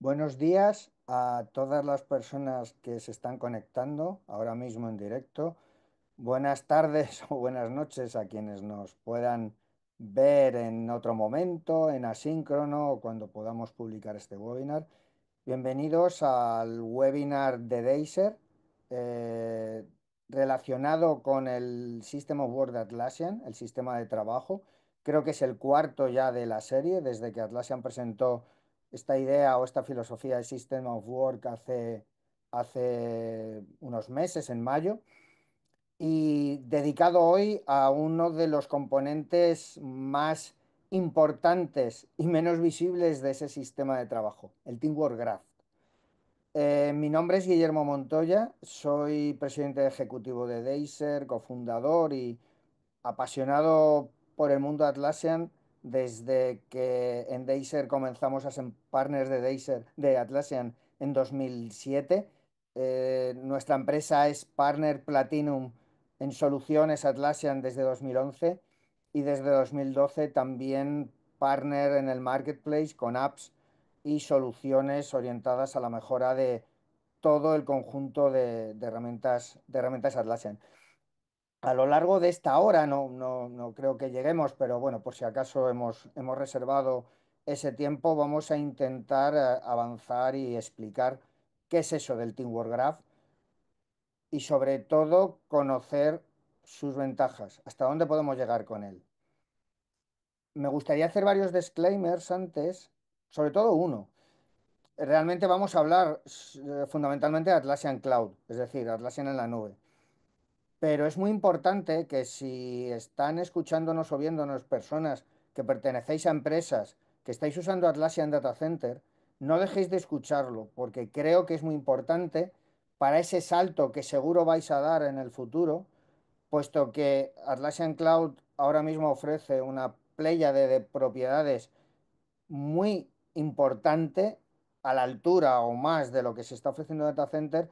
Buenos días a todas las personas que se están conectando ahora mismo en directo. Buenas tardes o buenas noches a quienes nos puedan ver en otro momento, en asíncrono o cuando podamos publicar este webinar. Bienvenidos al webinar de Deiser eh, relacionado con el System of Work de Atlassian, el sistema de trabajo. Creo que es el cuarto ya de la serie, desde que Atlassian presentó esta idea o esta filosofía de System of Work hace unos meses, en mayo, y dedicado hoy a uno de los componentes más importantes y menos visibles de ese sistema de trabajo, el Teamwork Graph. Mi nombre es Guillermo Montoya, soy presidente ejecutivo de Deiser, cofundador y apasionado por el mundo Atlassian desde que en Deiser comenzamos a ser partners de Deiser, de Atlassian en 2007. Nuestra empresa es partner Platinum en soluciones Atlassian desde 2011 y desde 2012 también partner en el marketplace con apps y soluciones orientadas a la mejora de todo el conjunto de herramientas Atlassian. A lo largo de esta hora, no creo que lleguemos, pero bueno, por si acaso hemos reservado ese tiempo, vamos a intentar avanzar y explicar qué es eso del Teamwork Graph y sobre todo conocer sus ventajas, hasta dónde podemos llegar con él. Me gustaría hacer varios disclaimers antes, sobre todo uno. Realmente vamos a hablar fundamentalmente de Atlassian Cloud, es decir, Atlassian en la nube. Pero es muy importante que si están escuchándonos o viéndonos personas que pertenecéis a empresas que estáis usando Atlassian Data Center, no dejéis de escucharlo, porque creo que es muy importante para ese salto que seguro vais a dar en el futuro, puesto que Atlassian Cloud ahora mismo ofrece una pléyade de propiedades muy importante, a la altura o más de lo que se está ofreciendo en Data Center,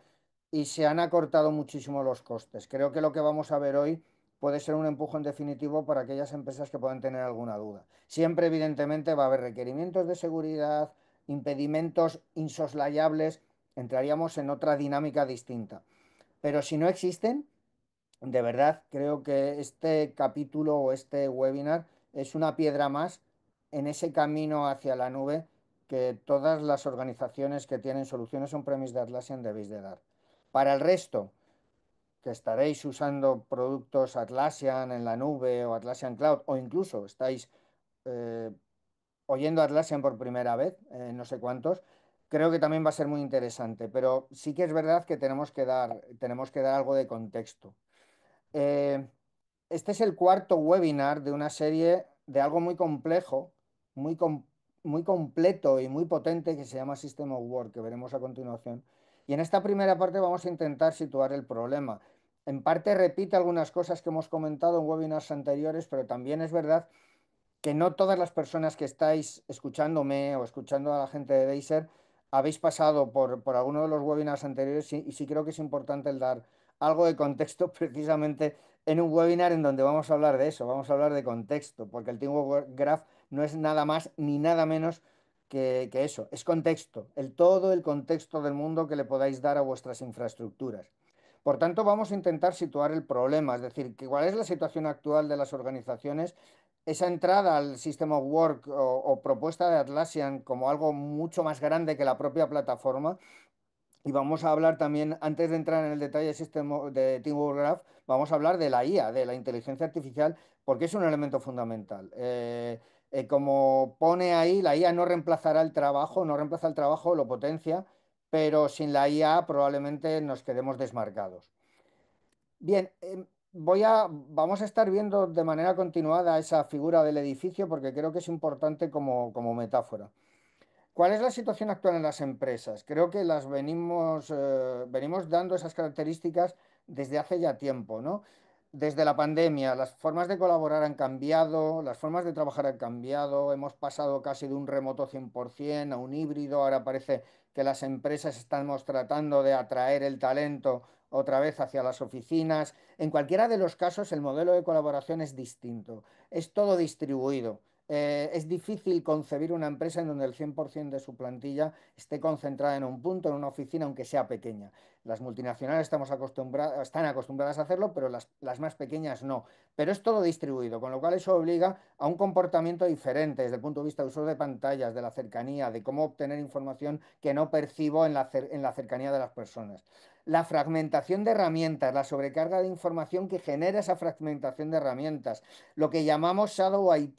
y se han acortado muchísimo los costes. Creo que lo que vamos a ver hoy puede ser un empujón definitivo para aquellas empresas que puedan tener alguna duda. Siempre, evidentemente, va a haber requerimientos de seguridad, impedimentos insoslayables, entraríamos en otra dinámica distinta. Pero si no existen, de verdad, creo que este capítulo o este webinar es una piedra más en ese camino hacia la nube que todas las organizaciones que tienen soluciones on-premise de Atlassian debéis de dar. Para el resto, que estaréis usando productos Atlassian en la nube o Atlassian Cloud, o incluso estáis eh, oyendo Atlassian por primera vez, no sé cuántos, creo que también va a ser muy interesante. Pero sí que es verdad que tenemos que dar algo de contexto. Eh, este es el cuarto webinar de una serie de algo muy complejo, muy, com- muy completo y muy potente que se llama System of Work, que veremos a continuación. Y en esta primera parte vamos a intentar situar el problema. En parte repite algunas cosas que hemos comentado en webinars anteriores, pero también es verdad que no todas las personas que estáis escuchándome o escuchando a la gente de Deiser habéis pasado por alguno de los webinars anteriores y sí creo que es importante el dar algo de contexto precisamente en un webinar en donde vamos a hablar de eso, vamos a hablar de contexto, porque el Teamwork Graph no es nada más ni nada menos que eso, es contexto, todo el contexto del mundo que le podáis dar a vuestras infraestructuras. Por tanto, vamos a intentar situar el problema, es decir, cuál es la situación actual de las organizaciones, esa entrada al System of Work o propuesta de Atlassian como algo mucho más grande que la propia plataforma. Y vamos a hablar también, antes de entrar en el detalle de Teamwork Graph, vamos a hablar de la IA, de la inteligencia artificial, porque es un elemento fundamental. Como pone ahí, la IA no reemplazará el trabajo, no reemplaza el trabajo, lo potencia, pero sin la IA probablemente nos quedemos desmarcados. Bien, vamos a estar viendo de manera continuada esa figura del edificio porque creo que es importante como metáfora. ¿Cuál es la situación actual en las empresas? Creo que venimos dando esas características desde hace ya tiempo, ¿no? Desde la pandemia, las formas de colaborar han cambiado, las formas de trabajar han cambiado, hemos pasado casi de un remoto 100% a un híbrido, ahora parece que las empresas estamos tratando de atraer el talento otra vez hacia las oficinas. En cualquiera de los casos, el modelo de colaboración es distinto, es todo distribuido. Es difícil concebir una empresa en donde el 100% de su plantilla esté concentrada en un punto, en una oficina, aunque sea pequeña. Las multinacionales están acostumbradas a hacerlo, pero las más pequeñas no. Pero es todo distribuido, con lo cual eso obliga a un comportamiento diferente desde el punto de vista de uso de pantallas, de la cercanía, de cómo obtener información que no percibo en la cercanía de las personas. La fragmentación de herramientas, la sobrecarga de información que genera esa fragmentación de herramientas, lo que llamamos Shadow IT,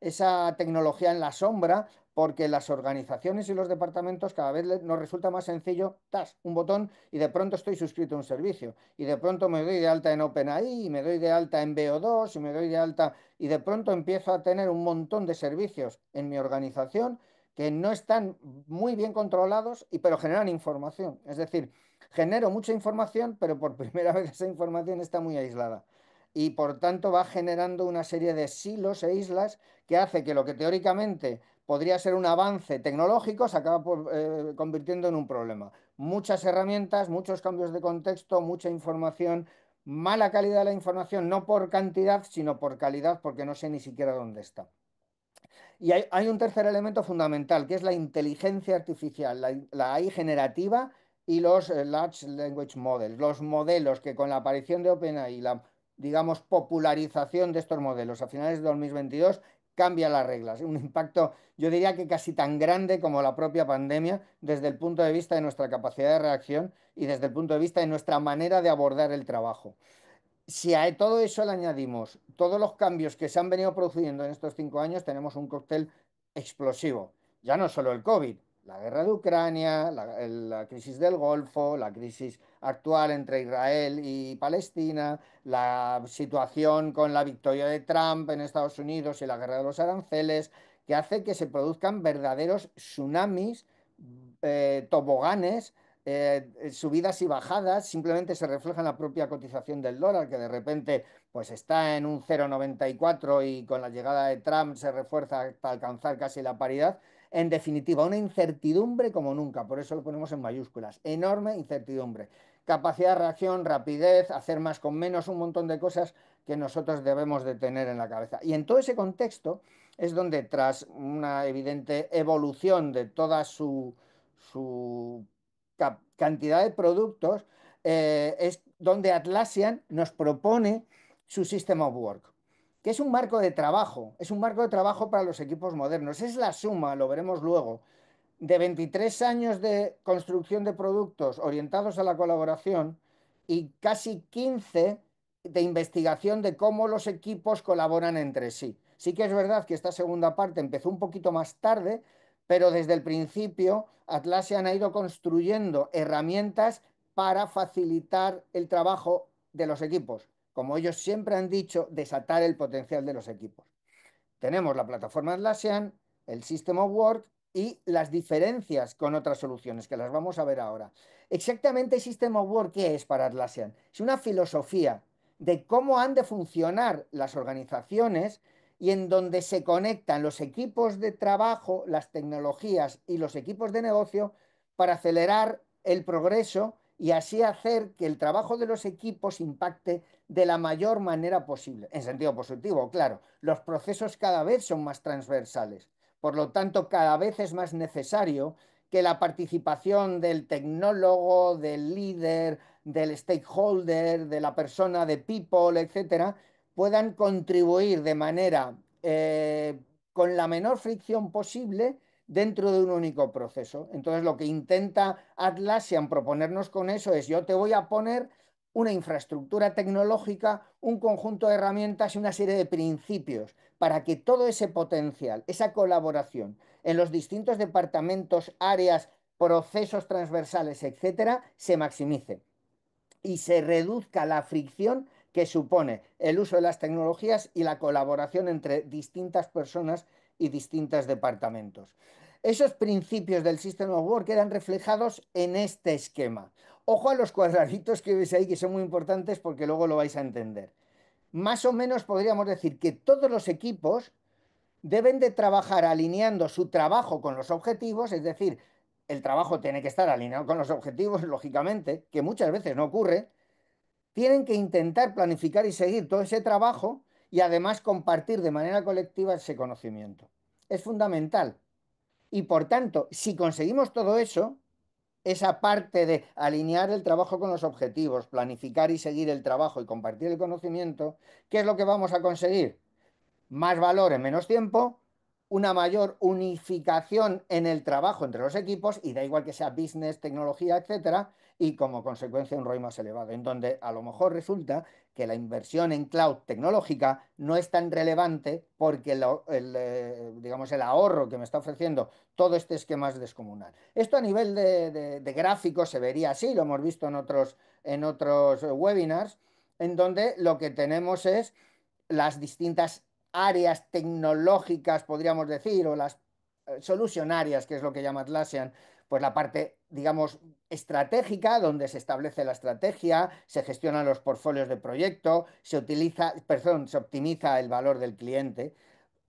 esa tecnología en la sombra, porque las organizaciones y los departamentos cada vez nos resulta más sencillo, tas, un botón y de pronto estoy suscrito a un servicio y de pronto me doy de alta en OpenAI y me doy de alta en VO2 y me doy de alta y de pronto empiezo a tener un montón de servicios en mi organización que no están muy bien controlados pero generan información. Es decir, genero mucha información, pero por primera vez esa información está muy aislada y por tanto va generando una serie de silos e islas que hace que lo que teóricamente podría ser un avance tecnológico se acaba convirtiendo en un problema. Muchas herramientas, muchos cambios de contexto, mucha información, mala calidad de la información, no por cantidad, sino por calidad, porque no sé ni siquiera dónde está. Y hay un tercer elemento fundamental, que es la inteligencia artificial, la AI generativa y los Large Language Models, los modelos que con la aparición de OpenAI y la, digamos, popularización de estos modelos a finales de 2022 cambia las reglas. Un impacto, yo diría que casi tan grande como la propia pandemia desde el punto de vista de nuestra capacidad de reacción y desde el punto de vista de nuestra manera de abordar el trabajo. Si a todo eso le añadimos todos los cambios que se han venido produciendo en estos 5 años, tenemos un cóctel explosivo. Ya no solo el COVID, la guerra de Ucrania, la crisis del Golfo, la crisis actual entre Israel y Palestina, la situación con la victoria de Trump en Estados Unidos y la guerra de los aranceles, que hace que se produzcan verdaderos tsunamis, toboganes, subidas y bajadas, simplemente se refleja en la propia cotización del dólar, que de repente pues está en un 0,94 y con la llegada de Trump se refuerza hasta alcanzar casi la paridad. En definitiva, una incertidumbre como nunca, por eso lo ponemos en mayúsculas, enorme incertidumbre. Capacidad de reacción, rapidez, hacer más con menos, un montón de cosas que nosotros debemos de tener en la cabeza. Y en todo ese contexto es donde tras una evidente evolución de toda su cantidad de productos, es donde Atlassian nos propone su System of Work, que es un marco de trabajo, es un marco de trabajo para los equipos modernos. Es la suma, lo veremos luego, de 23 años de construcción de productos orientados a la colaboración y casi 15 de investigación de cómo los equipos colaboran entre sí. Sí que es verdad que esta segunda parte empezó un poquito más tarde, pero desde el principio Atlassian ha ido construyendo herramientas para facilitar el trabajo de los equipos. Como ellos siempre han dicho, desatar el potencial de los equipos. Tenemos la plataforma Atlassian, el System of Work y las diferencias con otras soluciones, que las vamos a ver ahora. Exactamente System of Work, ¿qué es para Atlassian? Es una filosofía de cómo han de funcionar las organizaciones y en donde se conectan los equipos de trabajo, las tecnologías y los equipos de negocio para acelerar el progreso y así hacer que el trabajo de los equipos impacte de la mayor manera posible. En sentido positivo, claro, los procesos cada vez son más transversales. Por lo tanto, cada vez es más necesario que la participación del tecnólogo, del líder, del stakeholder, de la persona, de people, etcétera, puedan contribuir de manera con la menor fricción posible dentro de un único proceso. Entonces, lo que intenta Atlassian proponernos con eso es: yo te voy a poner una infraestructura tecnológica, un conjunto de herramientas y una serie de principios para que todo ese potencial, esa colaboración en los distintos departamentos, áreas, procesos transversales, etcétera, se maximice y se reduzca la fricción que supone el uso de las tecnologías y la colaboración entre distintas personas y distintos departamentos. Esos principios del System of Work quedan reflejados en este esquema. Ojo a los cuadraditos que veis ahí, que son muy importantes porque luego lo vais a entender. Más o menos podríamos decir que todos los equipos deben de trabajar alineando su trabajo con los objetivos, es decir, el trabajo tiene que estar alineado con los objetivos, lógicamente, que muchas veces no ocurre. Tienen que intentar planificar y seguir todo ese trabajo y además compartir de manera colectiva ese conocimiento. Es fundamental. Y por tanto, si conseguimos todo eso, esa parte de alinear el trabajo con los objetivos, planificar y seguir el trabajo y compartir el conocimiento, ¿qué es lo que vamos a conseguir? Más valor en menos tiempo, una mayor unificación en el trabajo entre los equipos, y da igual que sea business, tecnología, etcétera, y como consecuencia un ROI más elevado, en donde a lo mejor resulta que la inversión en cloud tecnológica no es tan relevante porque digamos, el ahorro que me está ofreciendo todo este esquema es descomunal. Esto a nivel de gráficos se vería así, lo hemos visto en otros webinars, en donde lo que tenemos es las distintas áreas tecnológicas, podríamos decir, o las solucionarias, que es lo que llama Atlassian, pues la parte, digamos, estratégica, donde se establece la estrategia, se gestionan los portfolios de proyecto, se optimiza el valor del cliente.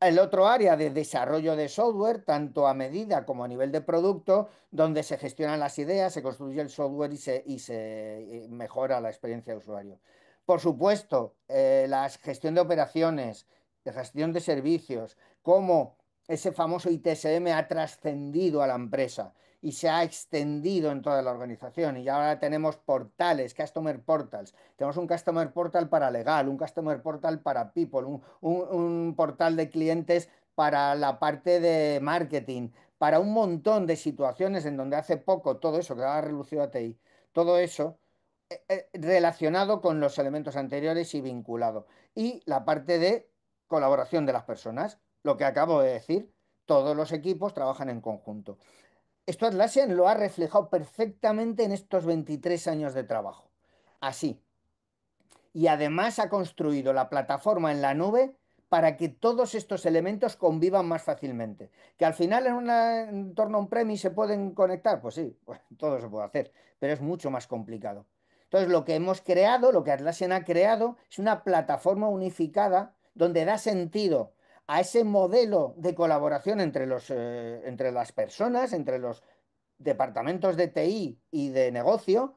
El otro área de desarrollo de software, tanto a medida como a nivel de producto, donde se gestionan las ideas, se construye el software y se mejora la experiencia de usuario. Por supuesto, la gestión de operaciones, de gestión de servicios, cómo ese famoso ITSM ha trascendido a la empresa y se ha extendido en toda la organización. Y ahora tenemos portales, customer portals. Tenemos un customer portal para legal, un customer portal para people, un portal de clientes para la parte de marketing, para un montón de situaciones en donde hace poco todo eso que ha relucido a TI, todo eso relacionado con los elementos anteriores y vinculado. Y la parte de colaboración de las personas, lo que acabo de decir, todos los equipos trabajan en conjunto. Esto Atlassian lo ha reflejado perfectamente en estos 23 años de trabajo. Así, y además ha construido la plataforma en la nube para que todos estos elementos convivan más fácilmente. Que al final en un entorno on-premise se pueden conectar, pues sí, pues todo se puede hacer, pero es mucho más complicado. Entonces, lo que hemos creado, lo que Atlassian ha creado, es una plataforma unificada donde da sentido a ese modelo de colaboración entre las personas, entre los departamentos de TI y de negocio,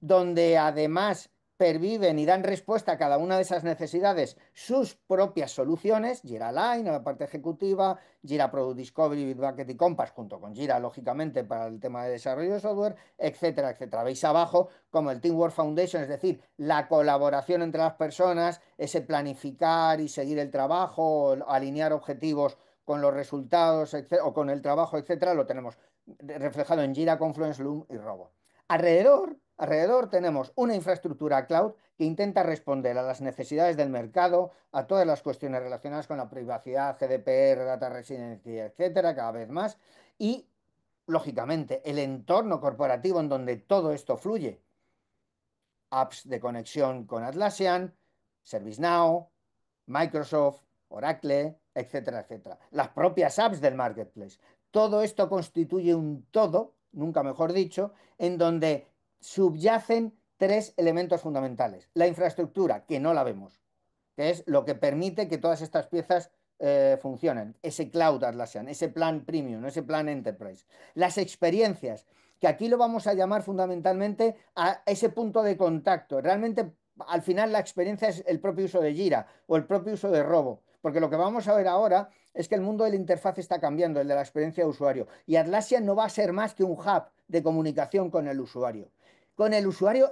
donde además perviven y dan respuesta a cada una de esas necesidades sus propias soluciones, Jira Align, a la parte ejecutiva, Jira Product Discovery, Bitbucket y Compass, junto con Jira, lógicamente, para el tema de desarrollo de software, etcétera, etcétera. Veis abajo como el Teamwork Foundation, es decir, la colaboración entre las personas, ese planificar y seguir el trabajo, alinear objetivos con los resultados o con el trabajo, etcétera, lo tenemos reflejado en Jira, Confluence, Loom y Robo. Alrededor tenemos una infraestructura cloud que intenta responder a las necesidades del mercado, a todas las cuestiones relacionadas con la privacidad, GDPR, data residency, etcétera, cada vez más, y lógicamente el entorno corporativo en donde todo esto fluye. Apps de conexión con Atlassian, ServiceNow, Microsoft, Oracle, etcétera, etcétera. Las propias apps del marketplace. Todo esto constituye un todo, nunca mejor dicho, en donde subyacen tres elementos fundamentales. La infraestructura, que no la vemos, que es lo que permite que todas estas piezas funcionen. Ese cloud Atlassian, ese plan premium, ese plan enterprise. Las experiencias, que aquí lo vamos a llamar fundamentalmente a ese punto de contacto. Realmente, al final, la experiencia es el propio uso de Jira o el propio uso de Robo. Porque lo que vamos a ver ahora es que el mundo de la interfaz está cambiando, el de la experiencia de usuario. Y Atlassian no va a ser más que un hub de comunicación con el usuario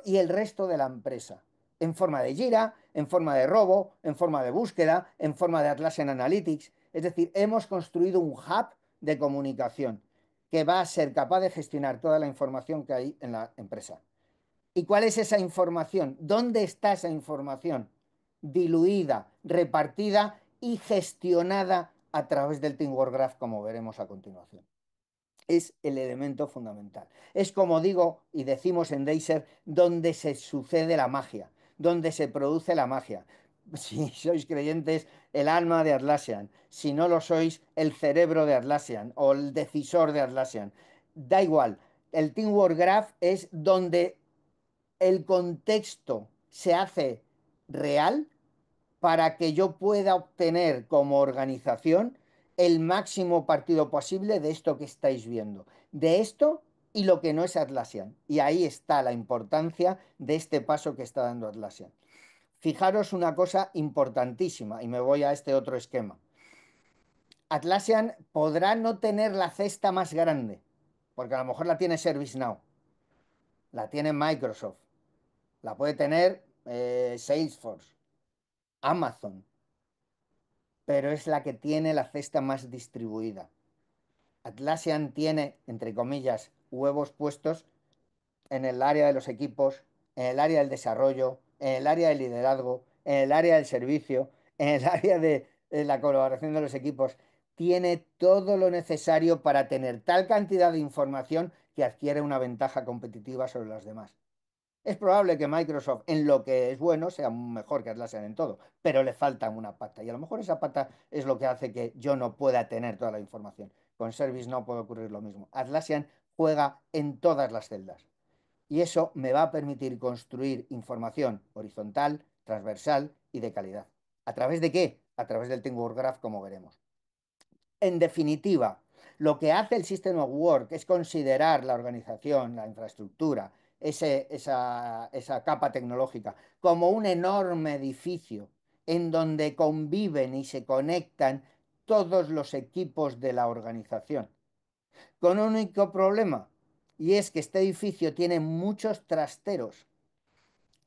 y el resto de la empresa en forma de Jira, en forma de Robo, en forma de búsqueda, en forma de Atlassian Analytics. Es decir, hemos construido un hub de comunicación que va a ser capaz de gestionar toda la información que hay en la empresa. ¿Y cuál es esa información? ¿Dónde está esa información? Diluida, repartida y gestionada a través del Teamwork Graph, como veremos a continuación. Es el elemento fundamental. Es como digo y decimos en Deiser, donde se sucede la magia, donde se produce la magia. Si sois creyentes, el alma de Atlassian. Si no lo sois, el cerebro de Atlassian o el decisor de Atlassian. Da igual. El Teamwork Graph es donde el contexto se hace real para que yo pueda obtener como organización el máximo partido posible de esto que estáis viendo, de esto y lo que no es Atlassian. Y ahí está la importancia de este paso que está dando Atlassian. Fijaros una cosa importantísima, y me voy a este otro esquema. Atlassian podrá no tener la cesta más grande, porque a lo mejor la tiene ServiceNow, la tiene Microsoft, la puede tener Salesforce, Amazon, pero es la que tiene la cesta más distribuida. Atlassian tiene, entre comillas, huevos puestos en el área de los equipos, en el área del desarrollo, en el área del liderazgo, en el área del servicio, en el área de la colaboración de los equipos. Tiene todo lo necesario para tener tal cantidad de información que adquiere una ventaja competitiva sobre los demás. Es probable que Microsoft en lo que es bueno sea mejor que Atlassian en todo, pero le falta una pata y a lo mejor esa pata es lo que hace que yo no pueda tener toda la información. Con Service no puede ocurrir lo mismo. Atlassian juega en todas las celdas y eso me va a permitir construir información horizontal, transversal y de calidad. ¿A través de qué? A través del Teamwork Graph, como veremos. En definitiva, lo que hace el System of Work es considerar la organización, la infraestructura, esa capa tecnológica, como un enorme edificio en donde conviven y se conectan todos los equipos de la organización. Con un único problema, y es que este edificio tiene muchos trasteros,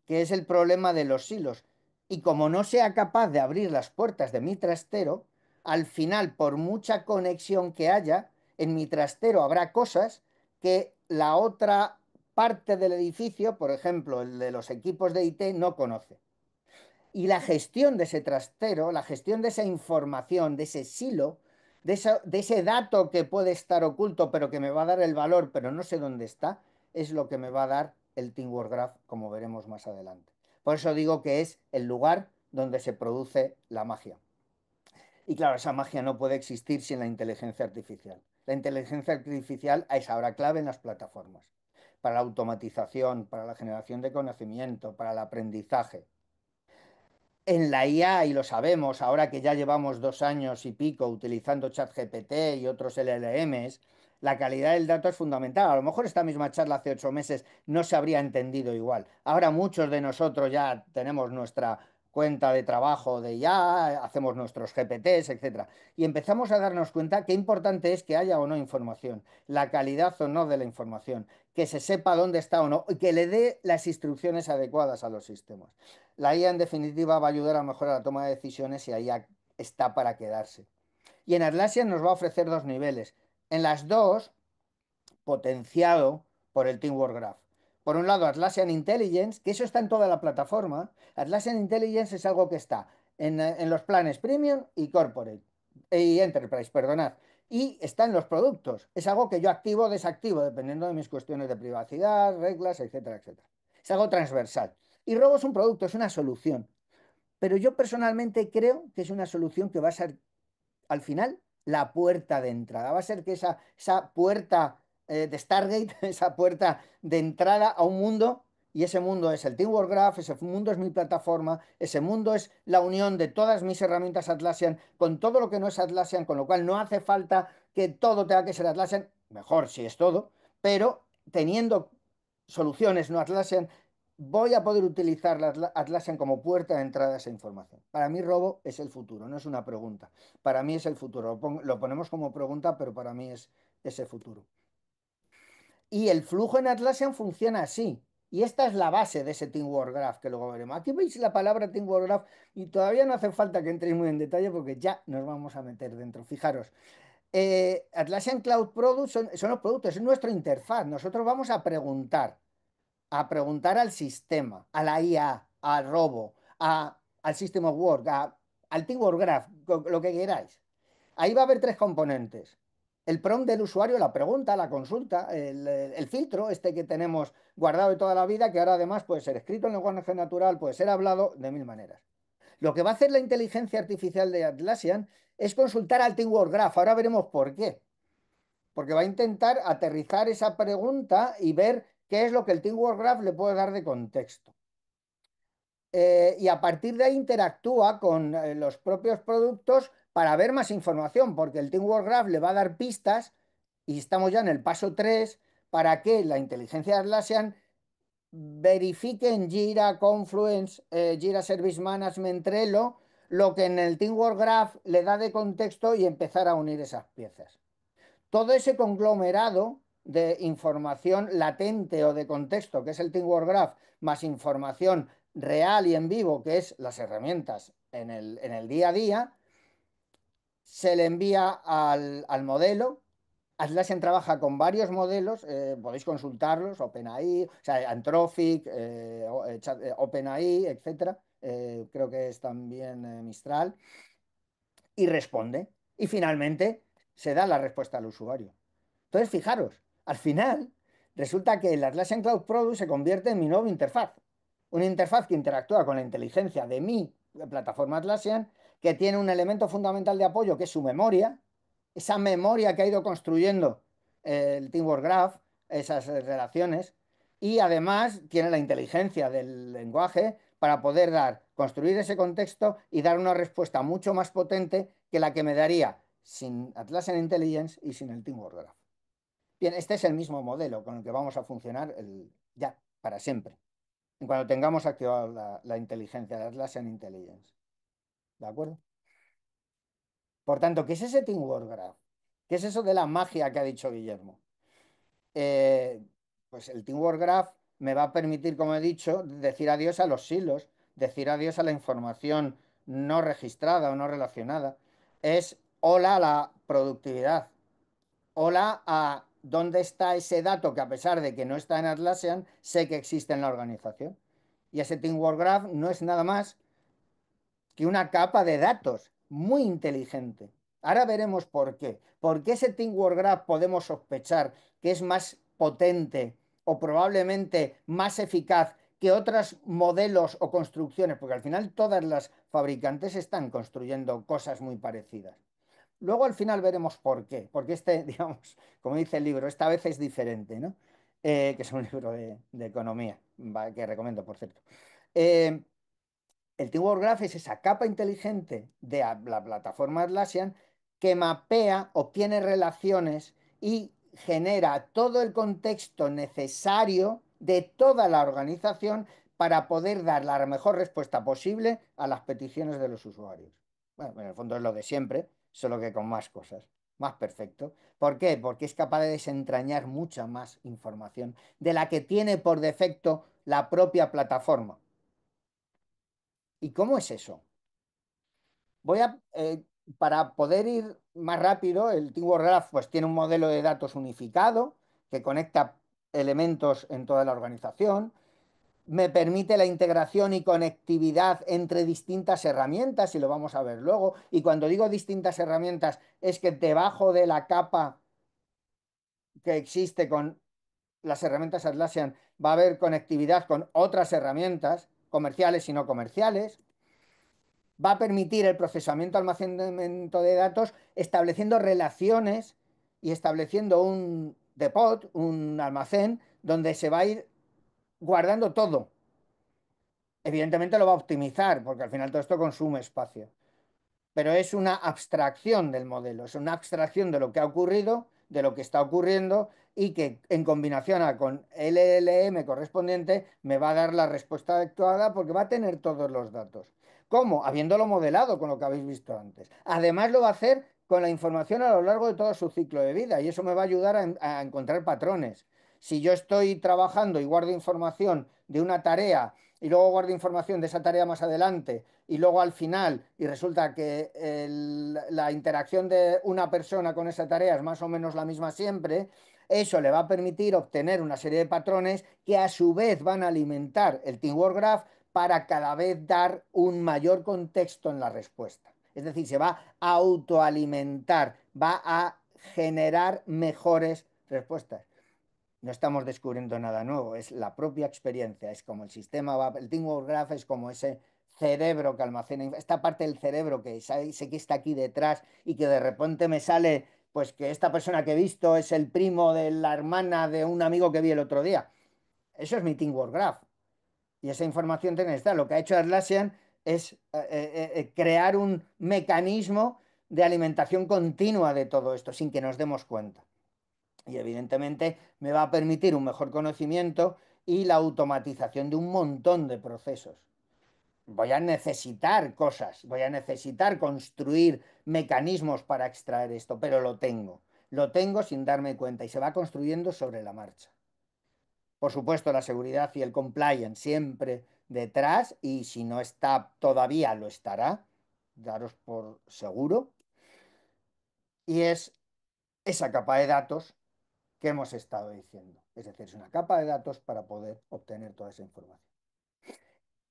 que es el problema de los silos. Y como no sea capaz de abrir las puertas de mi trastero, al final, por mucha conexión que haya, en mi trastero habrá cosas que la otra parte del edificio, por ejemplo, el de los equipos de IT, no conoce. Y la gestión de ese trastero, la gestión de esa información, de ese silo, de ese dato que puede estar oculto, pero que me va a dar el valor, pero no sé dónde está, es lo que me va a dar el Teamwork Graph, como veremos más adelante. Por eso digo que es el lugar donde se produce la magia. Y claro, esa magia no puede existir sin la inteligencia artificial. La inteligencia artificial es ahora clave en las plataformas, para la automatización, para la generación de conocimiento, para el aprendizaje. En la IA, y lo sabemos, ahora que ya llevamos 2 años y pico utilizando ChatGPT y otros LLMs, la calidad del dato es fundamental. A lo mejor esta misma charla hace 8 meses no se habría entendido igual. Ahora muchos de nosotros ya tenemos nuestra cuenta de trabajo de IA, hacemos nuestros GPTs, etcétera. Y empezamos a darnos cuenta qué importante es que haya o no información, la calidad o no de la información, que se sepa dónde está o no, y que le dé las instrucciones adecuadas a los sistemas. La IA en definitiva va a ayudar a mejorar la toma de decisiones y ahí está para quedarse. Y en Atlassian nos va a ofrecer dos niveles. En las dos, potenciado por el Teamwork Graph. Por un lado, Atlassian Intelligence, que eso está en toda la plataforma. Atlassian Intelligence es algo que está en los planes Premium y Corporate. Y Enterprise, perdonad. Y está en los productos. Es algo que yo activo o desactivo, dependiendo de mis cuestiones de privacidad, reglas, etcétera, etcétera. Es algo transversal. Y Robo es un producto, es una solución. Pero yo personalmente creo que es una solución que va a ser al final la puerta de entrada. Va a ser que esa puerta de Stargate, esa puerta de entrada a un mundo, y ese mundo es el Teamwork Graph, ese mundo es mi plataforma, ese mundo es la unión de todas mis herramientas Atlassian con todo lo que no es Atlassian, con lo cual no hace falta que todo tenga que ser Atlassian, mejor si es todo, pero teniendo soluciones no Atlassian, voy a poder utilizar la Atlassian como puerta de entrada a esa información. Para mí, Robo es el futuro, no es una pregunta. Para mí es el futuro. Lo ponemos como pregunta, pero para mí es ese futuro. Y el flujo en Atlassian funciona así. Y esta es la base de ese Teamwork Graph que luego veremos. Aquí veis la palabra Teamwork Graph y todavía no hace falta que entréis muy en detalle porque ya nos vamos a meter dentro. Fijaros, Atlassian Cloud Products son los productos, es nuestra interfaz. Nosotros vamos a preguntar al sistema, a la IA, al robo, al System of Work, al Teamwork Graph, lo que queráis. Ahí va a haber tres componentes. El prompt del usuario, la pregunta, la consulta, el filtro, este que tenemos guardado de toda la vida, que ahora además puede ser escrito en lenguaje natural, puede ser hablado de mil maneras. Lo que va a hacer la inteligencia artificial de Atlassian es consultar al Teamwork Graph. Ahora veremos por qué. Porque va a intentar aterrizar esa pregunta y ver qué es lo que el Teamwork Graph le puede dar de contexto. Y a partir de ahí interactúa con los propios productos para ver más información, porque el Teamwork Graph le va a dar pistas, y estamos ya en el paso 3 para que la inteligencia de Atlassian verifique en Jira, Confluence, Jira Service Management, Trello, lo que en el Teamwork Graph le da de contexto y empezar a unir esas piezas. Todo ese conglomerado de información latente o de contexto, que es el Teamwork Graph, más información real y en vivo, que es las herramientas en el día a día, se le envía al modelo. Atlassian trabaja con varios modelos, podéis consultarlos, OpenAI, o sea, Anthropic, OpenAI, etcétera. Creo que es también Mistral, y responde. Y finalmente se da la respuesta al usuario. Entonces, fijaros, al final resulta que el Atlassian Cloud Product se convierte en mi nueva interfaz. Una interfaz que interactúa con la inteligencia de mi plataforma Atlassian, que tiene un elemento fundamental de apoyo, que es su memoria, esa memoria que ha ido construyendo el Teamwork Graph, esas relaciones, y además tiene la inteligencia del lenguaje para poder construir ese contexto y dar una respuesta mucho más potente que la que me daría sin Atlassian Intelligence y sin el Teamwork Graph. Bien, este es el mismo modelo con el que vamos a funcionar ya, para siempre, en cuando tengamos activada la inteligencia, la Atlassian Intelligence. ¿De acuerdo? Por tanto, ¿qué es ese Teamwork Graph? ¿Qué es eso de la magia que ha dicho Guillermo? Eh, pues el Teamwork Graph me va a permitir, como he dicho, decir adiós a los silos, decir adiós a la información no registrada o no relacionada. Es hola a la productividad, hola a dónde está ese dato que, a pesar de que no está en Atlassian, sé que existe en la organización. Y ese Teamwork Graph no es nada más que una capa de datos muy inteligente. Ahora veremos por qué. ¿Por qué ese Teamwork Graph podemos sospechar que es más potente o probablemente más eficaz que otros modelos o construcciones? Porque al final todas las fabricantes están construyendo cosas muy parecidas. Luego al final veremos por qué. Porque digamos, como dice el libro, esta vez es diferente, ¿no? Que es un libro de economía, que recomiendo, por cierto. Eh, el Teamwork Graph es esa capa inteligente de la plataforma Atlassian que mapea, obtiene relaciones y genera todo el contexto necesario de toda la organización para poder dar la mejor respuesta posible a las peticiones de los usuarios. Bueno, en el fondo es lo de siempre, solo que con más cosas, más perfecto. ¿Por qué? Porque es capaz de desentrañar mucha más información de la que tiene por defecto la propia plataforma. ¿Y cómo es eso? Voy a, para poder ir más rápido, el Teamwork Graph pues, tiene un modelo de datos unificado que conecta elementos en toda la organización, me permite la integración y conectividad entre distintas herramientas, y lo vamos a ver luego. Y cuando digo distintas herramientas, es que debajo de la capa que existe con las herramientas Atlassian va a haber conectividad con otras herramientas comerciales y no comerciales. Va a permitir el procesamiento, almacenamiento de datos, estableciendo relaciones y estableciendo un depot, un almacén, donde se va a ir guardando todo. Evidentemente lo va a optimizar, porque al final todo esto consume espacio, pero es una abstracción del modelo, es una abstracción de lo que ha ocurrido, de lo que está ocurriendo, y que en combinación con el LLM correspondiente me va a dar la respuesta adecuada porque va a tener todos los datos. ¿Cómo? Habiéndolo modelado con lo que habéis visto antes. Además lo va a hacer con la información a lo largo de todo su ciclo de vida, y eso me va a ayudar a encontrar patrones. Si yo estoy trabajando y guardo información de una tarea y luego guardo información de esa tarea más adelante y luego al final y resulta que la interacción de una persona con esa tarea es más o menos la misma siempre, eso le va a permitir obtener una serie de patrones que a su vez van a alimentar el Teamwork Graph para cada vez dar un mayor contexto en la respuesta. Es decir, se va a autoalimentar, va a generar mejores respuestas. No estamos descubriendo nada nuevo, es la propia experiencia, es como el sistema va, el Teamwork Graph es como ese cerebro que almacena, esta parte del cerebro que sé que está aquí detrás y que de repente me sale, pues que esta persona que he visto es el primo de la hermana de un amigo que vi el otro día. Eso es mi Teamwork Graph. Y esa información tiene que estar. Lo que ha hecho Atlassian es crear un mecanismo de alimentación continua de todo esto, sin que nos demos cuenta. Y evidentemente me va a permitir un mejor conocimiento y la automatización de un montón de procesos. Voy a necesitar cosas, voy a necesitar construir mecanismos para extraer esto, pero lo tengo sin darme cuenta y se va construyendo sobre la marcha. Por supuesto, la seguridad y el compliance siempre detrás y si no está todavía lo estará, daros por seguro. Y es esa capa de datos que hemos estado diciendo. Es decir, es una capa de datos para poder obtener toda esa información.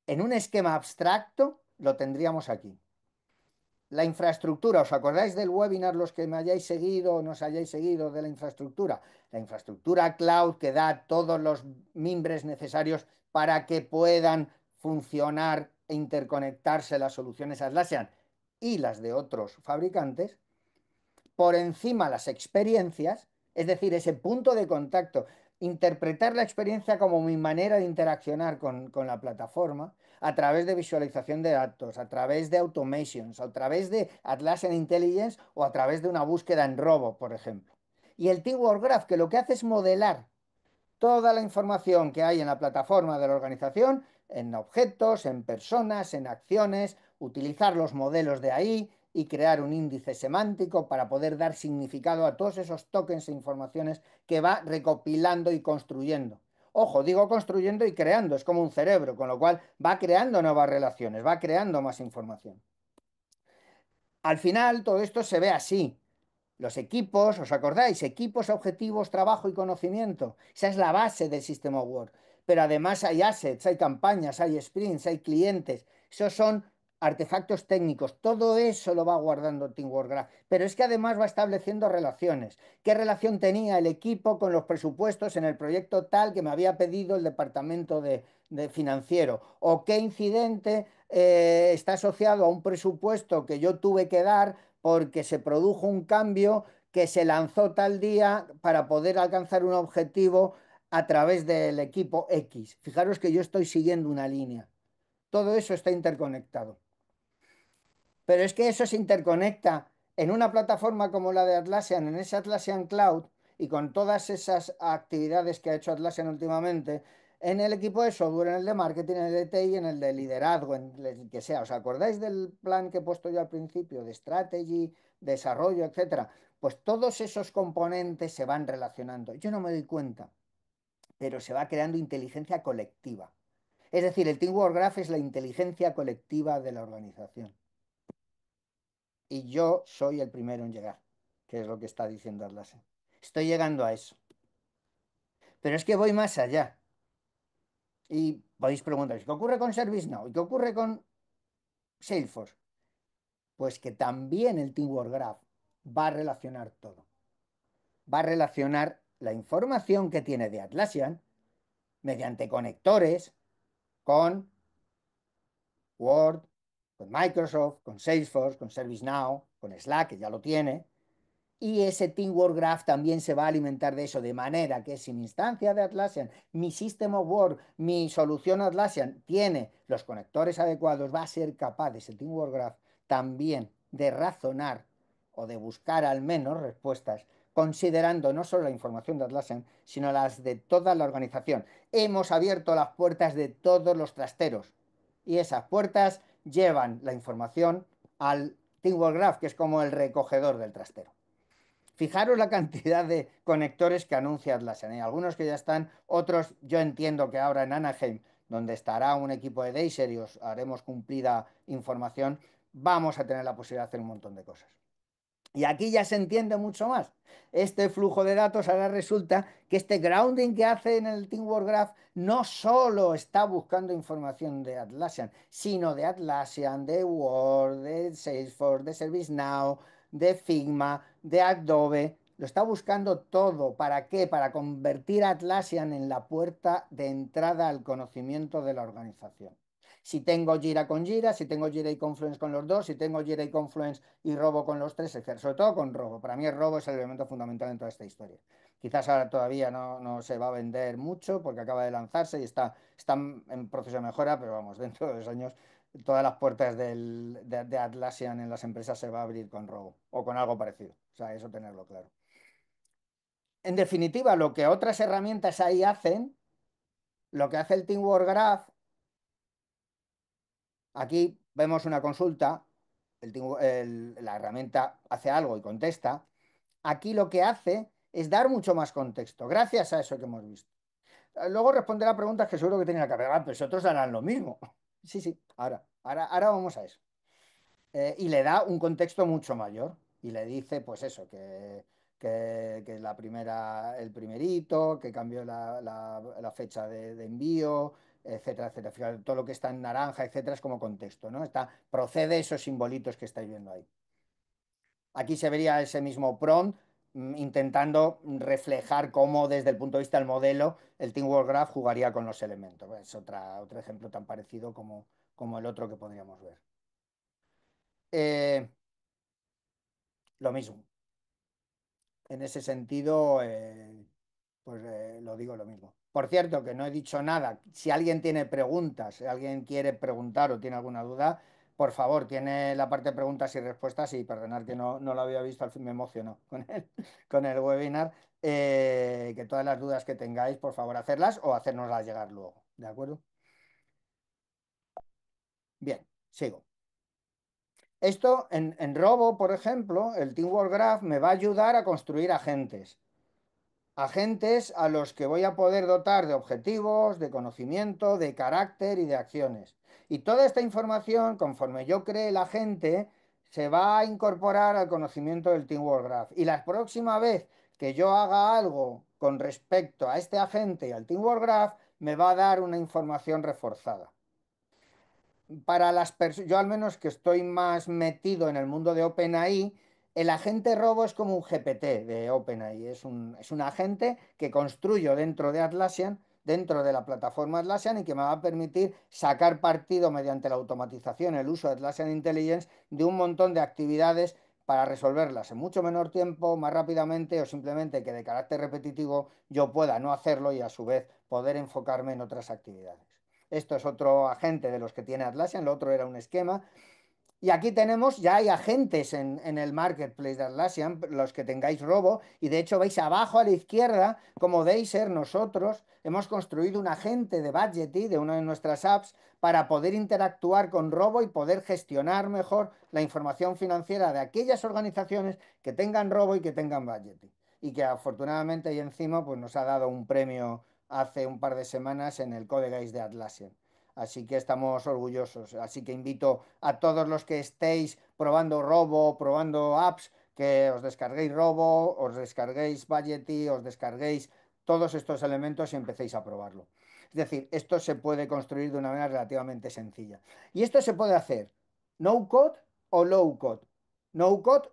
En un esquema abstracto lo tendríamos aquí. La infraestructura, ¿os acordáis del webinar los que me hayáis seguido o nos hayáis seguido de la infraestructura? La infraestructura cloud que da todos los mimbres necesarios para que puedan funcionar e interconectarse las soluciones Atlassian y las de otros fabricantes, por encima las experiencias, es decir, ese punto de contacto, interpretar la experiencia como mi manera de interaccionar con la plataforma a través de visualización de datos, a través de automations, a través de Atlassian Intelligence o a través de una búsqueda en robo, por ejemplo. Y el Teamwork Graph, que lo que hace es modelar toda la información que hay en la plataforma de la organización, en objetos, en personas, en acciones, utilizar los modelos de ahí y crear un índice semántico para poder dar significado a todos esos tokens e informaciones que va recopilando y construyendo. Ojo, digo construyendo y creando, es como un cerebro, con lo cual va creando nuevas relaciones, va creando más información. Al final, todo esto se ve así. Los equipos, ¿os acordáis? Equipos, objetivos, trabajo y conocimiento. Esa es la base del sistema Word. Pero además hay assets, hay campañas, hay sprints, hay clientes. Esos son artefactos técnicos. Todo eso lo va guardando Teamwork Graph. Pero es que además va estableciendo relaciones. ¿Qué relación tenía el equipo con los presupuestos en el proyecto tal que me había pedido el departamento de financiero? ¿O qué incidente está asociado a un presupuesto que yo tuve que dar porque se produjo un cambio que se lanzó tal día para poder alcanzar un objetivo a través del equipo X? Fijaros que yo estoy siguiendo una línea. Todo eso está interconectado. Pero es que eso se interconecta en una plataforma como la de Atlassian, en ese Atlassian Cloud, y con todas esas actividades que ha hecho Atlassian últimamente, en el equipo de software, en el de marketing, en el de TI, en el de liderazgo, en el que sea. ¿Os acordáis del plan que he puesto yo al principio, de strategy, desarrollo, etcétera? Pues todos esos componentes se van relacionando. Yo no me doy cuenta, pero se va creando inteligencia colectiva. Es decir, el Teamwork Graph es la inteligencia colectiva de la organización. Y yo soy el primero en llegar, que es lo que está diciendo Atlassian. Estoy llegando a eso. Pero es que voy más allá. Y podéis preguntar, ¿qué ocurre con ServiceNow? ¿Y qué ocurre con Salesforce? Pues que también el Teamwork Graph va a relacionar todo. Va a relacionar la información que tiene de Atlassian mediante conectores con Word, con Microsoft, con Salesforce, con ServiceNow, con Slack, que ya lo tiene. Y ese Teamwork Graph también se va a alimentar de eso, de manera que si mi instancia de Atlassian, mi System of Work, mi solución Atlassian tiene los conectores adecuados, va a ser capaz de ese Teamwork Graph también de razonar o de buscar al menos respuestas, considerando no solo la información de Atlassian, sino las de toda la organización. Hemos abierto las puertas de todos los trasteros y esas puertas llevan la información al Teamwork Graph, que es como el recogedor del trastero. Fijaros la cantidad de conectores que anuncia Atlassian. Hay algunos que ya están, otros yo entiendo que ahora en Anaheim, donde estará un equipo de Deiser y os haremos cumplida información, vamos a tener la posibilidad de hacer un montón de cosas. Y aquí ya se entiende mucho más. Este flujo de datos ahora resulta que este grounding que hace en el Teamwork Graph no solo está buscando información de Atlassian, sino de Atlassian, de Word, de Salesforce, de ServiceNow, de Figma, de Adobe. Lo está buscando todo. ¿Para qué? Para convertir a Atlassian en la puerta de entrada al conocimiento de la organización. Si tengo Jira con Jira, si tengo Jira y Confluence con los dos, si tengo Jira y Confluence y Robo con los tres, etc. Sobre todo con Robo. Para mí el Robo es el elemento fundamental en toda esta historia. Quizás ahora todavía no se va a vender mucho porque acaba de lanzarse y está en proceso de mejora, pero vamos, dentro de 2 años todas las puertas de Atlassian en las empresas se va a abrir con Robo o con algo parecido. O sea, eso tenerlo claro. En definitiva, lo que otras herramientas ahí hacen Lo que hace el Teamwork Graph, aquí vemos una consulta, la herramienta hace algo y contesta. Aquí lo que hace es dar mucho más contexto, gracias a eso que hemos visto. Luego responderá preguntas que seguro que tienen que ver, pues otros harán lo mismo. Sí, sí, ahora vamos a eso. Y le da un contexto mucho mayor y le dice, pues eso, que la primera, el primer hito, que cambió la fecha de envío, etcétera, etcétera. Fíjate, todo lo que está en naranja, etcétera, es como contexto, ¿no? Procede esos simbolitos que estáis viendo ahí. Aquí se vería ese mismo prompt intentando reflejar cómo desde el punto de vista del modelo el Teamwork Graph jugaría con los elementos. Es otro ejemplo tan parecido como el otro que podríamos ver. Eh, lo mismo. En ese sentido, pues lo digo lo mismo. Por cierto, que no he dicho nada. Si alguien tiene preguntas, si alguien quiere preguntar o tiene alguna duda, por favor, tiene la parte de preguntas y respuestas y perdonad que no lo había visto, al fin me emocionó con el webinar. Que todas las dudas que tengáis, por favor, hacerlas o hacérnoslas llegar luego. ¿De acuerdo? Bien, sigo. Esto en Robo, por ejemplo, el Teamwork Graph me va a ayudar a construir agentes. Agentes a los que voy a poder dotar de objetivos, de conocimiento, de carácter y de acciones. Y toda esta información, conforme yo cree el agente, se va a incorporar al conocimiento del Teamwork Graph. Y la próxima vez que yo haga algo con respecto a este agente y al Teamwork Graph, me va a dar una información reforzada. Para las personas, yo al menos que estoy más metido en el mundo de OpenAI, el agente robo es como un GPT de OpenAI, es un agente que construyo dentro de Atlassian, dentro de la plataforma Atlassian y que me va a permitir sacar partido mediante la automatización, el uso de Atlassian Intelligence, de un montón de actividades para resolverlas en mucho menor tiempo, más rápidamente o simplemente que de carácter repetitivo yo pueda no hacerlo y a su vez poder enfocarme en otras actividades. Esto es otro agente de los que tiene Atlassian, lo otro era un esquema. Y aquí tenemos, ya hay agentes en el marketplace de Atlassian, los que tengáis Robo, y de hecho veis abajo a la izquierda, como Deiser, nosotros hemos construido un agente de Budgety, de una de nuestras apps, para poder interactuar con Robo y poder gestionar mejor la información financiera de aquellas organizaciones que tengan Robo y que tengan Budgety. Y que afortunadamente ahí encima pues, nos ha dado un premio hace un par de semanas en el Code Guys de Atlassian. Así que estamos orgullosos. Así que invito a todos los que estéis probando Robo, probando apps, que os descarguéis Robo, os descarguéis Budgety, os descarguéis todos estos elementos y empecéis a probarlo. Es decir, esto se puede construir de una manera relativamente sencilla. Y esto se puede hacer no code o low code. No code,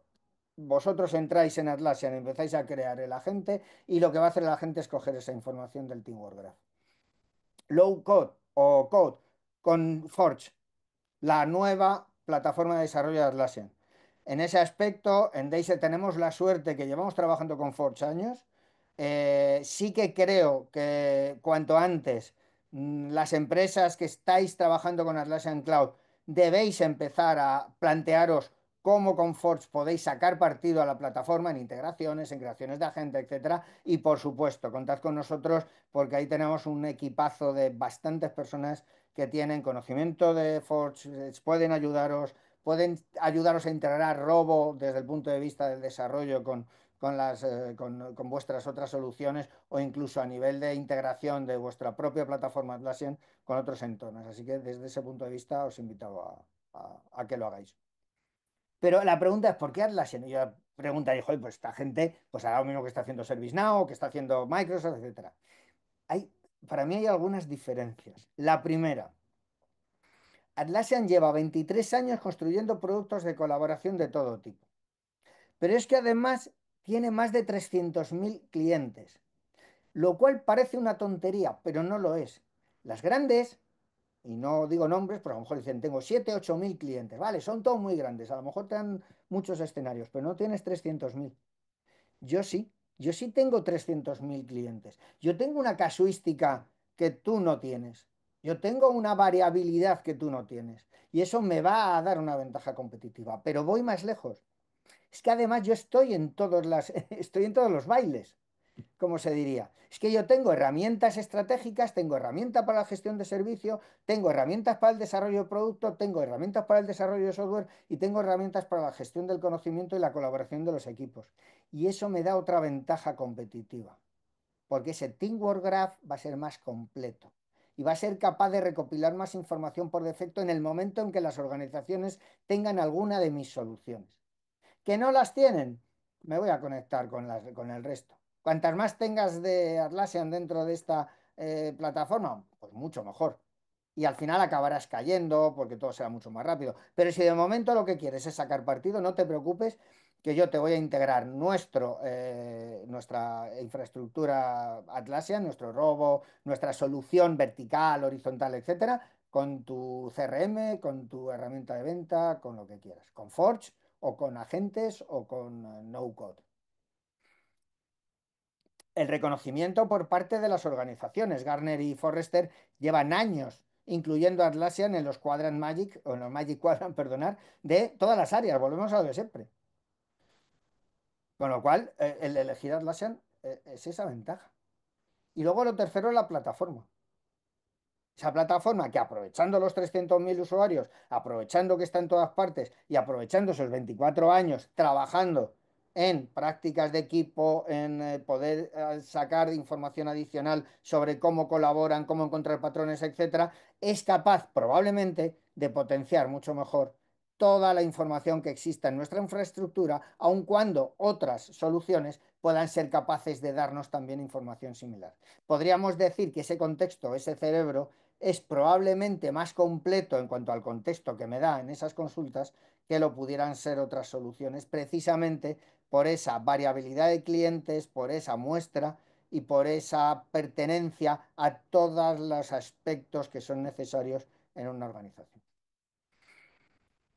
vosotros entráis en Atlassian, empezáis a crear el agente y lo que va a hacer el agente es coger esa información del Teamwork Graph. Low code o code con Forge, la nueva plataforma de desarrollo de Atlassian. En ese aspecto, en Deise tenemos la suerte que llevamos trabajando con Forge años. Sí que creo que cuanto antes las empresas que estáis trabajando con Atlassian Cloud debéis empezar a plantearos cómo con Forge podéis sacar partido a la plataforma en integraciones, en creaciones de agente, etcétera. Y por supuesto, contad con nosotros porque ahí tenemos un equipazo de bastantes personas que tienen conocimiento de Forge, pueden ayudaros a integrar Robo desde el punto de vista del desarrollo con vuestras otras soluciones o incluso a nivel de integración de vuestra propia plataforma Atlassian con otros entornos. Así que desde ese punto de vista os invito a que lo hagáis. Pero la pregunta es, ¿por qué Atlassian? Y yo preguntaría, joder, pues esta gente pues hará lo mismo que está haciendo ServiceNow, que está haciendo Microsoft, etcétera. Hay, para mí hay algunas diferencias. La primera, Atlassian lleva 23 años construyendo productos de colaboración de todo tipo. Pero es que además tiene más de 300.000 clientes, lo cual parece una tontería, pero no lo es. Las grandes, y no digo nombres, pero a lo mejor dicen, tengo 7, 8.000 clientes, vale, son todos muy grandes, a lo mejor te dan muchos escenarios, pero no tienes 300.000. Yo sí tengo 300.000 clientes. Yo tengo una casuística que tú no tienes. Yo tengo una variabilidad que tú no tienes. Y eso me va a dar una ventaja competitiva. Pero voy más lejos. Es que además yo estoy en todos los bailes. como se diría. Es que yo tengo herramientas estratégicas, tengo herramientas para la gestión de servicio, tengo herramientas para el desarrollo de producto, tengo herramientas para el desarrollo de software y tengo herramientas para la gestión del conocimiento y la colaboración de los equipos. Y eso me da otra ventaja competitiva, porque ese Teamwork Graph va a ser más completo y va a ser capaz de recopilar más información por defecto en el momento en que las organizaciones tengan alguna de mis soluciones. ¿Que no las tienen? Me voy a conectar con el resto. Cuantas más tengas de Atlassian dentro de esta plataforma, pues mucho mejor. Y al final acabarás cayendo porque todo será mucho más rápido. Pero si de momento lo que quieres es sacar partido, no te preocupes, que yo te voy a integrar nuestra infraestructura Atlassian, nuestro robo, nuestra solución vertical, horizontal, etcétera, con tu CRM, con tu herramienta de venta, con lo que quieras, con Forge o con agentes o con no code. El reconocimiento por parte de las organizaciones. Gartner y Forrester llevan años incluyendo Atlassian en los Quadrant Magic, o en los Magic Quadrant, perdonar, de todas las áreas. Volvemos a lo de siempre. Con lo cual, el elegir Atlassian es esa ventaja. Y luego lo tercero es la plataforma. Esa plataforma que aprovechando los 300.000 usuarios, aprovechando que está en todas partes y aprovechando esos 24 años trabajando en prácticas de equipo, en poder sacar información adicional sobre cómo colaboran, cómo encontrar patrones, etcétera, es capaz probablemente de potenciar mucho mejor toda la información que exista en nuestra infraestructura, aun cuando otras soluciones puedan ser capaces de darnos también información similar. Podríamos decir que ese contexto, ese cerebro, es probablemente más completo en cuanto al contexto que me da en esas consultas que lo pudieran ser otras soluciones, precisamente por esa variabilidad de clientes, por esa muestra y por esa pertenencia a todos los aspectos que son necesarios en una organización.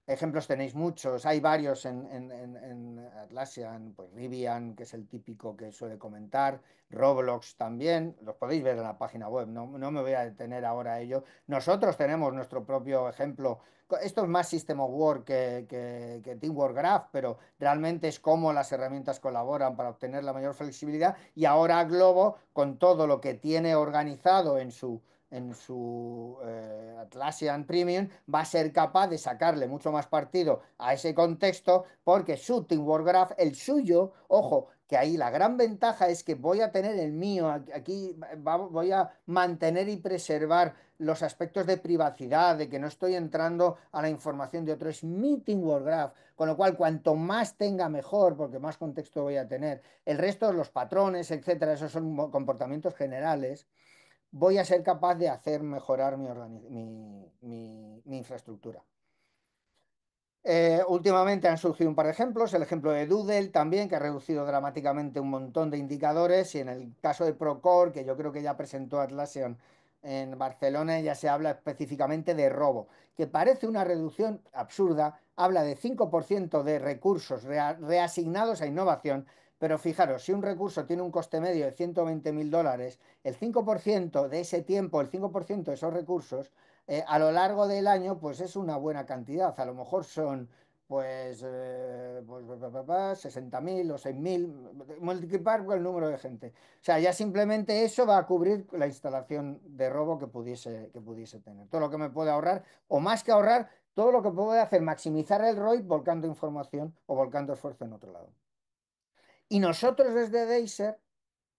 Ejemplos tenéis muchos, hay varios en Atlassian, pues Rivian, que es el típico que suele comentar, Roblox también, los podéis ver en la página web, no me voy a detener ahora a ello. Nosotros tenemos nuestro propio ejemplo, esto es más System of Work que Teamwork Graph, pero realmente es cómo las herramientas colaboran para obtener la mayor flexibilidad y ahora Globo, con todo lo que tiene organizado en su Atlassian Premium, va a ser capaz de sacarle mucho más partido a ese contexto porque su Teamwork Graph, el suyo, ojo, que ahí la gran ventaja es que voy a tener el mío, aquí voy a mantener y preservar los aspectos de privacidad, de que no estoy entrando a la información de otro, es mi Teamwork Graph, con lo cual cuanto más tenga mejor, porque más contexto voy a tener. El resto, los patrones, etcétera, esos son comportamientos generales, voy a ser capaz de hacer mejorar mi infraestructura. Últimamente han surgido un par de ejemplos, el ejemplo de Doodle también, que ha reducido dramáticamente un montón de indicadores, y en el caso de Procore, que yo creo que ya presentó Atlassian en Barcelona, ya se habla específicamente de robo, que parece una reducción absurda, habla de 5% de recursos reasignados a innovación, pero fijaros, si un recurso tiene un coste medio de 120.000 dólares, el 5% de ese tiempo, el 5% de esos recursos, a lo largo del año, pues es una buena cantidad. A lo mejor son, pues 60.000 o 6.000, multiplicar por el número de gente. O sea, ya simplemente eso va a cubrir la instalación de robo que pudiese tener. Todo lo que me puede ahorrar, o más que ahorrar, todo lo que puede hacer maximizar el ROI volcando información o volcando esfuerzo en otro lado. Y nosotros desde Deiser,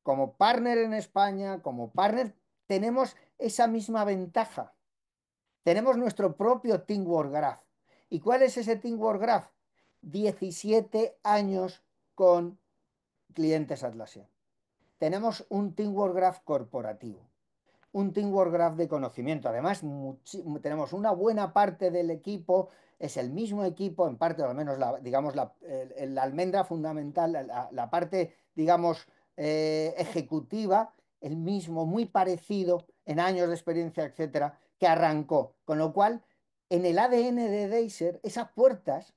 como partner en España, como partner, tenemos esa misma ventaja. Tenemos nuestro propio Teamwork Graph. ¿Y cuál es ese Teamwork Graph? 17 años con clientes Atlassian. Tenemos un Teamwork Graph corporativo, un Teamwork Graph de conocimiento. Además, tenemos una buena parte del equipo, es el mismo equipo, en parte, o al menos, digamos, la almendra fundamental, la parte, digamos, ejecutiva, el mismo, muy parecido en años de experiencia, etcétera, que arrancó. Con lo cual, en el ADN de Deiser, esas puertas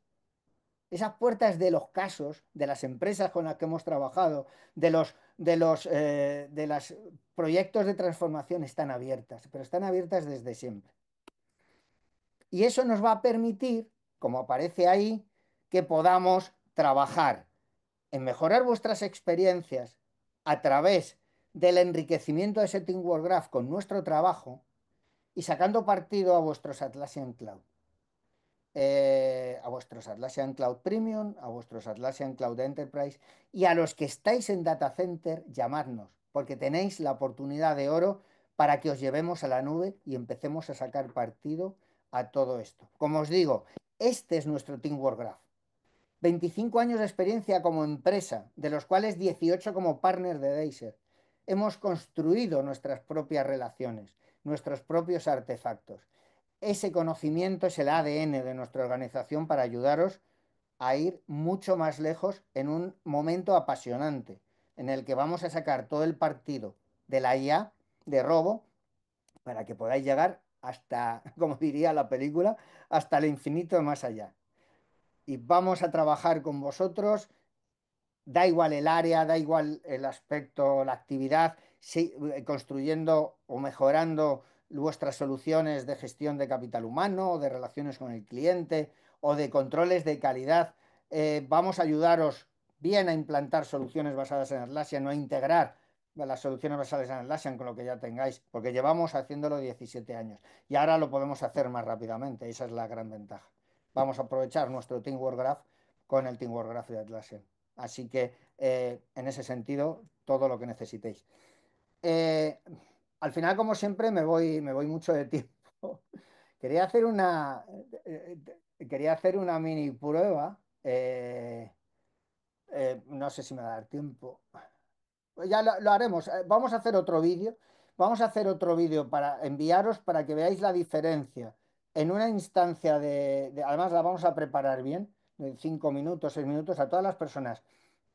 de los casos, de las empresas con las que hemos trabajado, de los proyectos de transformación están abiertas, pero están abiertas desde siempre. Y eso nos va a permitir, como aparece ahí, que podamos trabajar en mejorar vuestras experiencias a través del enriquecimiento de ese Teamwork Graph con nuestro trabajo y sacando partido a vuestros Atlassian Cloud. A vuestros Atlassian Cloud Premium, a vuestros Atlassian Cloud Enterprise y a los que estáis en data center, llamadnos, porque tenéis la oportunidad de oro para que os llevemos a la nube y empecemos a sacar partido a todo esto. Como os digo, este es nuestro Teamwork Graph. 25 años de experiencia como empresa, de los cuales 18 como partner de Deiser. Hemos construido nuestras propias relaciones, nuestros propios artefactos. Ese conocimiento es el ADN de nuestra organización para ayudaros a ir mucho más lejos en un momento apasionante, en el que vamos a sacar todo el partido de la IA de robo para que podáis llegar hasta, como diría la película, hasta el infinito más allá. Y vamos a trabajar con vosotros. Da igual el área, da igual el aspecto, la actividad, sí, construyendo o mejorando vuestras soluciones de gestión de capital humano o de relaciones con el cliente o de controles de calidad. Vamos a ayudaros bien a implantar soluciones basadas en Atlassian, no a integrar las soluciones basadas en Atlassian con lo que ya tengáis, porque llevamos haciéndolo 17 años y ahora lo podemos hacer más rápidamente. Esa es la gran ventaja. Vamos a aprovechar nuestro Teamwork Graph con el Teamwork Graph de Atlassian. Así que en ese sentido, todo lo que necesitéis. Eh, Al final, como siempre, me voy mucho de tiempo. Quería hacer una, quería hacer una mini prueba. No sé si me va a dar tiempo. Ya lo haremos. Vamos a hacer otro vídeo. Vamos a hacer otro vídeo para enviaros para que veáis la diferencia en una instancia además la vamos a preparar bien, de 5 minutos, 6 minutos, a todas las personas.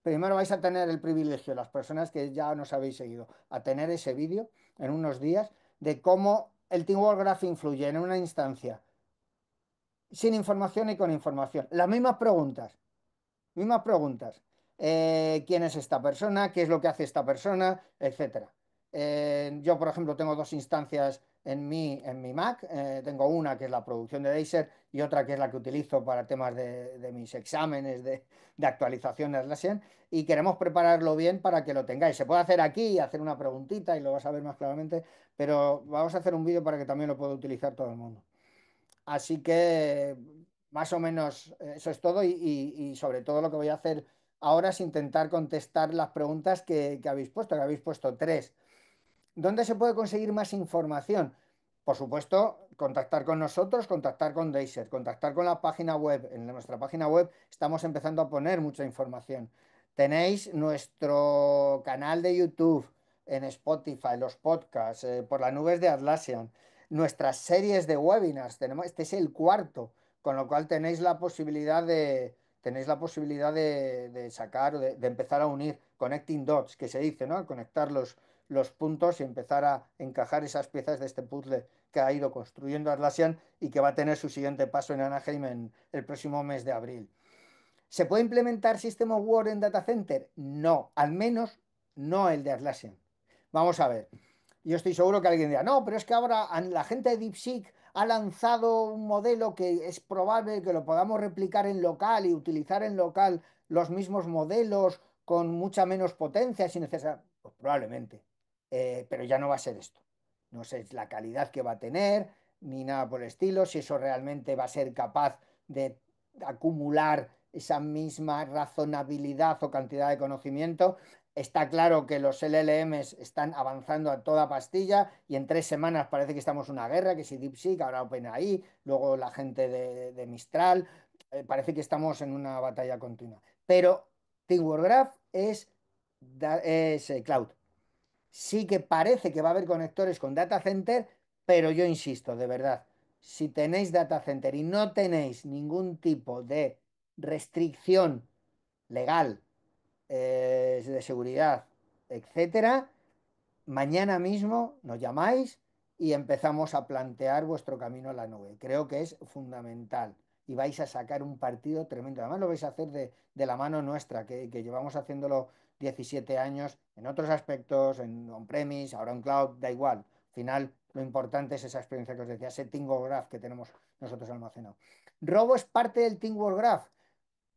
Primero vais a tener el privilegio, las personas que ya nos habéis seguido, a tener ese vídeo en unos días de cómo el Teamwork Graph influye en una instancia sin información y con información. Las mismas preguntas. Mismas preguntas. ¿Quién es esta persona? ¿Qué es lo que hace esta persona? Etcétera. Yo, por ejemplo, tengo dos instancias en mi Mac. Tengo una que es la producción de Deiser y otra que es la que utilizo para temas de mis exámenes de actualización de Atlassian. Y queremos prepararlo bien para que lo tengáis. Se puede hacer aquí y hacer una preguntita y lo vas a ver más claramente, pero vamos a hacer un vídeo para que también lo pueda utilizar todo el mundo. Así que más o menos eso es todo y sobre todo lo que voy a hacer ahora es intentar contestar las preguntas que habéis puesto tres. ¿Dónde se puede conseguir más información? Por supuesto, contactar con nosotros, contactar con Deiser, contactar con la página web. En nuestra página web estamos empezando a poner mucha información. Tenéis nuestro canal de YouTube, en Spotify, los podcasts, por las nubes de Atlassian, nuestras series de webinars. Este es el cuarto, con lo cual tenéis la posibilidad de sacar, de empezar a unir, connecting dots, que se dice, ¿no? Conectar los puntos y empezar a encajar esas piezas de este puzzle que ha ido construyendo Atlassian y que va a tener su siguiente paso en Anaheim en el próximo mes de abril. ¿Se puede implementar System of Work en Data Center? No, al menos no el de Atlassian. Vamos a ver. Yo estoy seguro que alguien dirá, no, pero es que ahora la gente de DeepSeek ha lanzado un modelo que es probable que lo podamos replicar en local y utilizar en local los mismos modelos con mucha menos potencia si necesario. Pues probablemente. Pero ya no va a ser esto. No sé la calidad que va a tener, ni nada por el estilo, si eso realmente va a ser capaz de acumular esa misma razonabilidad o cantidad de conocimiento. Está claro que los LLMs están avanzando a toda pastilla y en 3 semanas parece que estamos en una guerra, que si DeepSeek, ahora OpenAI, luego la gente de Mistral, parece que estamos en una batalla continua. Pero Teamwork Graph es cloud. Sí que parece que va a haber conectores con data center, pero yo insisto, de verdad, si tenéis data center y no tenéis ningún tipo de restricción legal, de seguridad, etcétera, mañana mismo nos llamáis y empezamos a plantear vuestro camino a la nube. Creo que es fundamental y vais a sacar un partido tremendo. Además lo vais a hacer de la mano nuestra, que llevamos haciéndolo 17 años en otros aspectos, en on-premise, ahora en cloud, da igual. Al final lo importante es esa experiencia que os decía, ese Teamwork Graph que tenemos nosotros almacenado. Robo es parte del Teamwork Graph.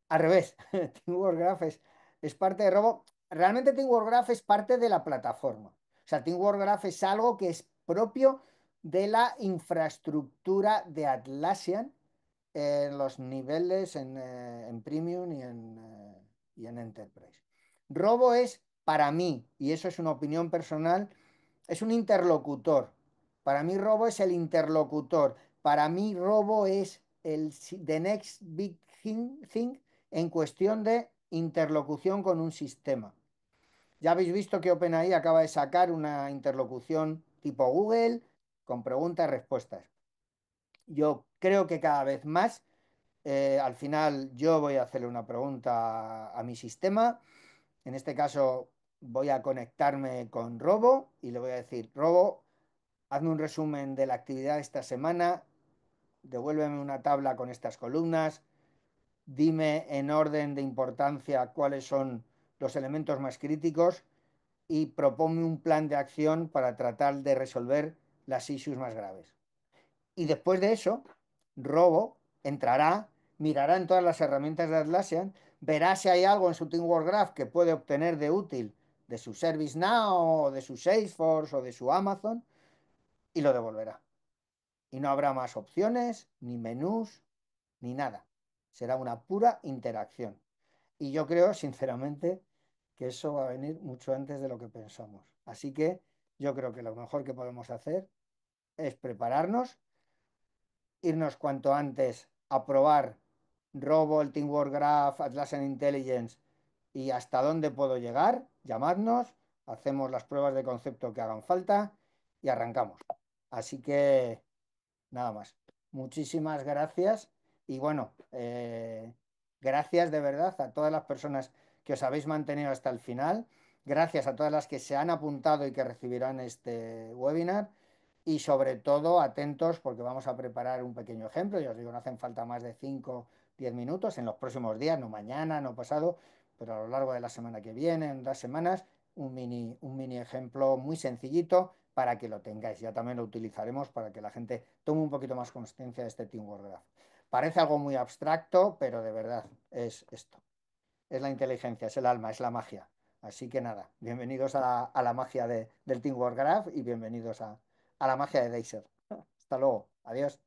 Al revés, Teamwork Graph es parte de Robo. realmente Teamwork Graph es parte de la plataforma. O sea, Teamwork Graph es algo que es propio de la infraestructura de Atlassian en los niveles en Premium y en Enterprise. Robo es, para mí, y eso es una opinión personal, es un interlocutor. Para mí Robo es el interlocutor. Para mí Robo es the next big thing en cuestión de interlocución con un sistema. Ya habéis visto que OpenAI acaba de sacar una interlocución tipo Google con preguntas y respuestas. Yo creo que cada vez más, al final yo voy a hacerle una pregunta a mi sistema. En este caso voy a conectarme con Robo y le voy a decir, Robo, hazme un resumen de la actividad de esta semana, devuélveme una tabla con estas columnas, dime en orden de importancia cuáles son los elementos más críticos y proponme un plan de acción para tratar de resolver las issues más graves. Y después de eso, Robo entrará, mirará en todas las herramientas de Atlassian, verá si hay algo en su Teamwork Graph que puede obtener de útil de su ServiceNow o de su Salesforce o de su Amazon y lo devolverá. Y no habrá más opciones, ni menús, ni nada. Será una pura interacción. Y yo creo, sinceramente, que eso va a venir mucho antes de lo que pensamos. Así que yo creo que lo mejor que podemos hacer es prepararnos, irnos cuanto antes a probar Robo, el Teamwork Graph, Atlassian Intelligence y hasta dónde puedo llegar. Llamadnos, hacemos las pruebas de concepto que hagan falta y arrancamos. Así que nada más. Muchísimas gracias y bueno, gracias de verdad a todas las personas que os habéis mantenido hasta el final. Gracias a todas las que se han apuntado y que recibirán este webinar. Y sobre todo atentos porque vamos a preparar un pequeño ejemplo. Ya os digo, no hacen falta más de 5 10 minutos en los próximos días, no mañana, no pasado, pero a lo largo de la semana que viene, en 2 semanas, un mini ejemplo muy sencillito para que lo tengáis. Ya también lo utilizaremos para que la gente tome un poquito más consciencia de este Teamwork Graph. Parece algo muy abstracto, pero de verdad es esto. Es la inteligencia, es el alma, es la magia. Así que nada, bienvenidos a la magia del Teamwork Graph y bienvenidos a la magia de Deiser. Hasta luego, adiós.